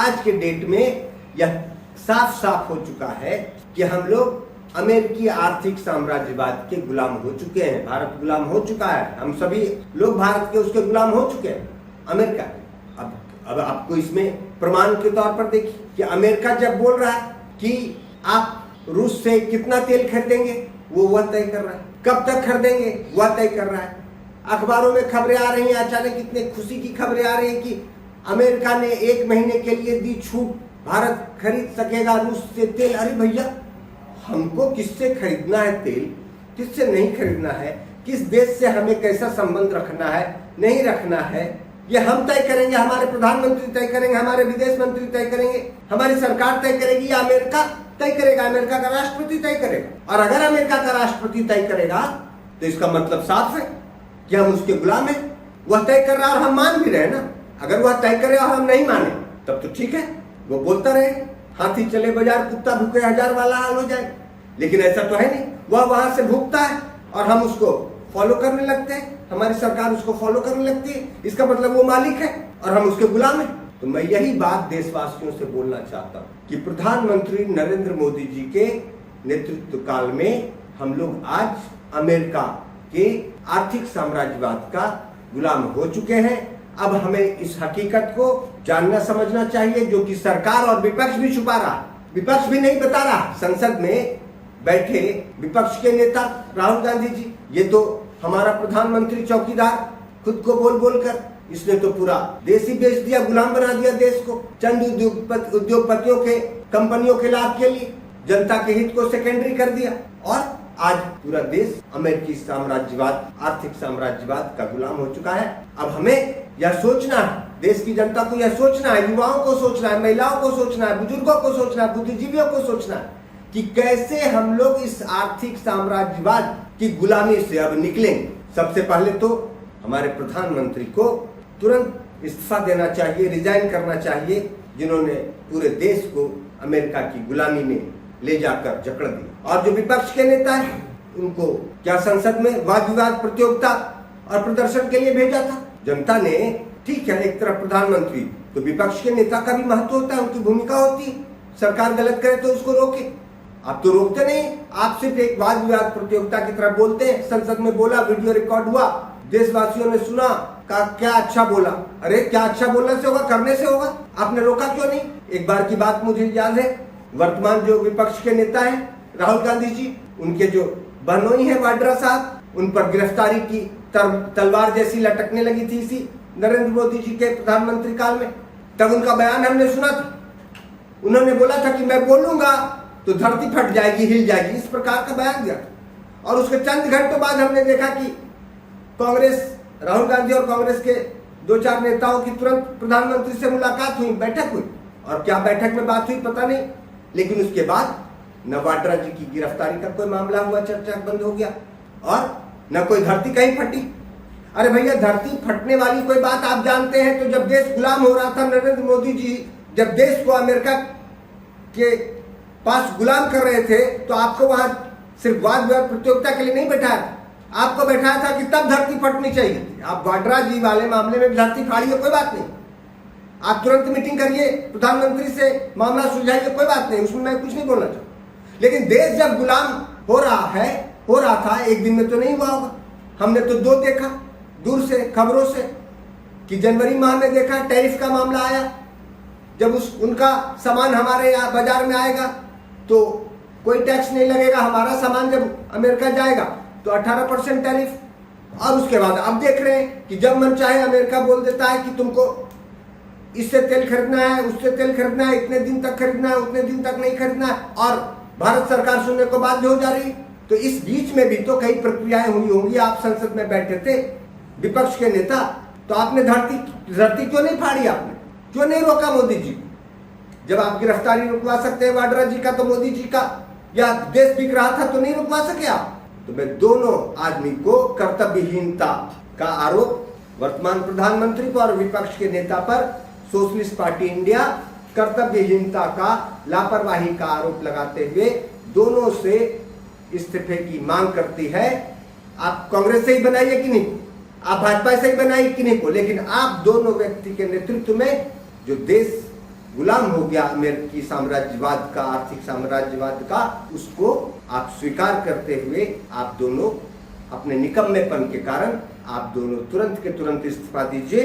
आज के डेट में यह साफ साफ हो चुका है कि हम लोग अमेरिकी आर्थिक साम्राज्यवाद के गुलाम हो चुके हैं। भारत गुलाम हो चुका है, हम सभी लोग भारत के उसके गुलाम हो चुके हैं, अमेरिका। अब आपको इसमें प्रमाण के तौर पर देखिए कि अमेरिका जब बोल रहा है कि आप रूस से कितना तेल खरीदेंगे, वह तय कर रहा है, कब तक खरीदेंगे वह तय कर रहा है। अखबारों में खबरें आ रही हैं, अचानक इतने खुशी की खबरें आ रही हैं कि अमेरिका ने 1 महीने के लिए दी छूट, भारत खरीद सकेगा रूस से तेल। अरे भैया, हमको किससे खरीदना है तेल, किससे नहीं खरीदना है, किस देश से हमें कैसा संबंध रखना है, नहीं रखना है, ये हम तय करेंगे, हमारे प्रधानमंत्री तय करेंगे, हमारे विदेश मंत्री तय करेंगे, हमारी सरकार तय करेगी, या अमेरिका तय करेगा, अमेरिका का राष्ट्रपति तय करेगा। और अगर अमेरिका का राष्ट्रपति तय करेगा तो इसका मतलब साफ है कि हम उसके गुलाम हैं। वह तय कर रहा है और हम मान भी रहे ना। अगर वह तय करे और हम नहीं माने तब तो ठीक है, वो बोलता रहे, हाथी चले बाजार कुत्ता भूखे हजार वाला हाल हो जाए। लेकिन ऐसा तो है नहीं, वह वहां से भूखता है और हम उसको फॉलो करने लगते हैं, हमारी सरकार उसको फॉलो करने लगती है। इसका मतलब वो मालिक है और हम उसके गुलाम हैं। तो मैं यही बात देशवासियों से बोलना चाहता हूँ कि प्रधानमंत्री नरेंद्र मोदी जी के नेतृत्व काल में हम लोग आज अमेरिका के आर्थिक साम्राज्यवाद का गुलाम हो चुके हैं। अब हमें इस हकीकत को जानना समझना चाहिए, जो कि सरकार और विपक्ष भी छुपा रहा, विपक्ष भी नहीं बता रहा। संसद में बैठे विपक्ष के नेता राहुल गांधी जी, ये तो हमारा प्रधानमंत्री चौकीदार खुद को बोल बोल कर इसने तो पूरा देश ही बेच दिया, गुलाम बना दिया देश को, चंद उद्योगपतियों के कंपनियों के लाभ के लिए जनता के हित को सेकेंडरी कर दिया। और आज पूरा देश अमेरिकी साम्राज्यवाद, आर्थिक साम्राज्यवाद का गुलाम हो चुका है। अब हमें यह सोचना है, देश की जनता को यह सोचना है, युवाओं को सोचना है, महिलाओं को सोचना है, बुजुर्गों को सोचना है, बुद्धिजीवियों को सोचना है कि कैसे हम लोग इस आर्थिक साम्राज्यवाद की गुलामी से अब निकलेंगे। सबसे पहले तो हमारे प्रधानमंत्री को तुरंत इस्तीफा देना चाहिए, रिजाइन करना चाहिए, जिन्होंने पूरे देश को अमेरिका की गुलामी में ले जाकर जकड़ दिया। और जो विपक्ष के नेता हैं, उनको क्या संसद में वाद विवाद प्रतियोगिता और प्रदर्शन के लिए भेजा था? जनता ने, ठीक है, एक तरफ प्रधानमंत्री, तो विपक्ष के नेता का भी महत्व होता है, उनकी भूमिका होती है। सरकार गलत करे तो उसको रोके, आप तो रोकते नहीं, आप सिर्फ एक वाद विवाद प्रतियोगिता की तरफ बोलते हैं। संसद में बोला, वीडियो रिकॉर्ड हुआ, देशवासियों ने सुना, कहा क्या अच्छा बोला। अरे क्या अच्छा बोलने से होगा, करने से होगा। आपने रोका क्यों नहीं? एक बार की बात मुझे याद है, वर्तमान जो विपक्ष के नेता हैं राहुल गांधी जी, उनके जो बहनोई है वाड्रा साहब, उन पर गिरफ्तारी की तलवार जैसी लटकने लगी थी इसी नरेंद्र मोदी जी के प्रधानमंत्री काल में। तब उनका बयान हमने सुना था, उन्होंने बोला था कि मैं बोलूंगा तो धरती फट जाएगी, हिल जाएगी, इस प्रकार का बयान दिया था। और उसके चंद घंटों बाद हमने देखा कि कांग्रेस, राहुल गांधी और कांग्रेस के 2-4 नेताओं की तुरंत प्रधानमंत्री से मुलाकात हुई, बैठक हुई, और क्या बैठक में बात हुई पता नहीं। लेकिन उसके बाद न वाड्रा जी की गिरफ्तारी का कोई मामला हुआ, चर्चा बंद हो गया, और न कोई धरती कहीं फटी। अरे भैया, धरती फटने वाली कोई बात आप जानते हैं तो जब देश गुलाम हो रहा था, नरेंद्र मोदी जी जब देश को अमेरिका के पास गुलाम कर रहे थे, तो आपको वहां सिर्फ वाद विवाद प्रतियोगिता के लिए नहीं बैठाया, आपको बैठाया था कि तब धरती फटनी चाहिए। आप वाड्रा जी वाले मामले में धरती फाड़िए, कोई बात नहीं, आप तुरंत मीटिंग करिए, प्रधानमंत्री से मामला सुलझाइए, कोई बात नहीं, उसमें मैं कुछ नहीं बोलना चाहता। लेकिन देश जब गुलाम हो रहा था, एक दिन में तो नहीं हुआ होगा। हमने तो दो देखा दूर से खबरों से कि जनवरी माह में देखा टैरिफ का मामला आया, जब उनका सामान हमारे यहाँ बाजार में आएगा तो कोई टैक्स नहीं लगेगा, हमारा सामान जब अमेरिका जाएगा तो 18% टैरिफ। और उसके बाद अब देख रहे हैं कि जब मन चाहे अमेरिका बोल देता है कि तुमको इससे तेल खरीदना है, उससे तेल खरीदना है, इतने दिन तक खरीदना है, उतने दिन तक नहीं खरीदना है, और भारत सरकार सुनने को बाध्य हो जा रही। तो इस बीच में भी तो कई प्रक्रियाएं हुई होंगी। आप संसद में बैठे थे, विपक्ष के नेता, तो आपने धरती क्यों नहीं फाड़ी? आपने क्यों नहीं रोका मोदी जी? जब आप गिरफ्तारी रुकवा सकते हैं वाड्रा जी का, तो मोदी जी का या देश बिक रहा था तो नहीं रुकवा सके आप? तो मैं दोनों आदमी को कर्तव्यहीनता का आरोप वर्तमान प्रधानमंत्री पर और विपक्ष के नेता पर सोशलिस्ट पार्टी इंडिया कर्तव्यहीनता का, लापरवाही का आरोप लगाते हुए दोनों से इस्तीफे की मांग करती है। आप कांग्रेस से ही बनाइए कि नहीं, आप भाजपा से ही बनाइए कि नहीं को, लेकिन आप दोनों व्यक्ति के नेतृत्व में जो देश गुलाम हो गया अमेरिकी साम्राज्यवाद का, आर्थिक साम्राज्यवाद का, उसको आप स्वीकार करते हुए आप दोनों अपने निकम्मेपन के कारण आप दोनों तुरंत के तुरंत इस्तीफा दीजिए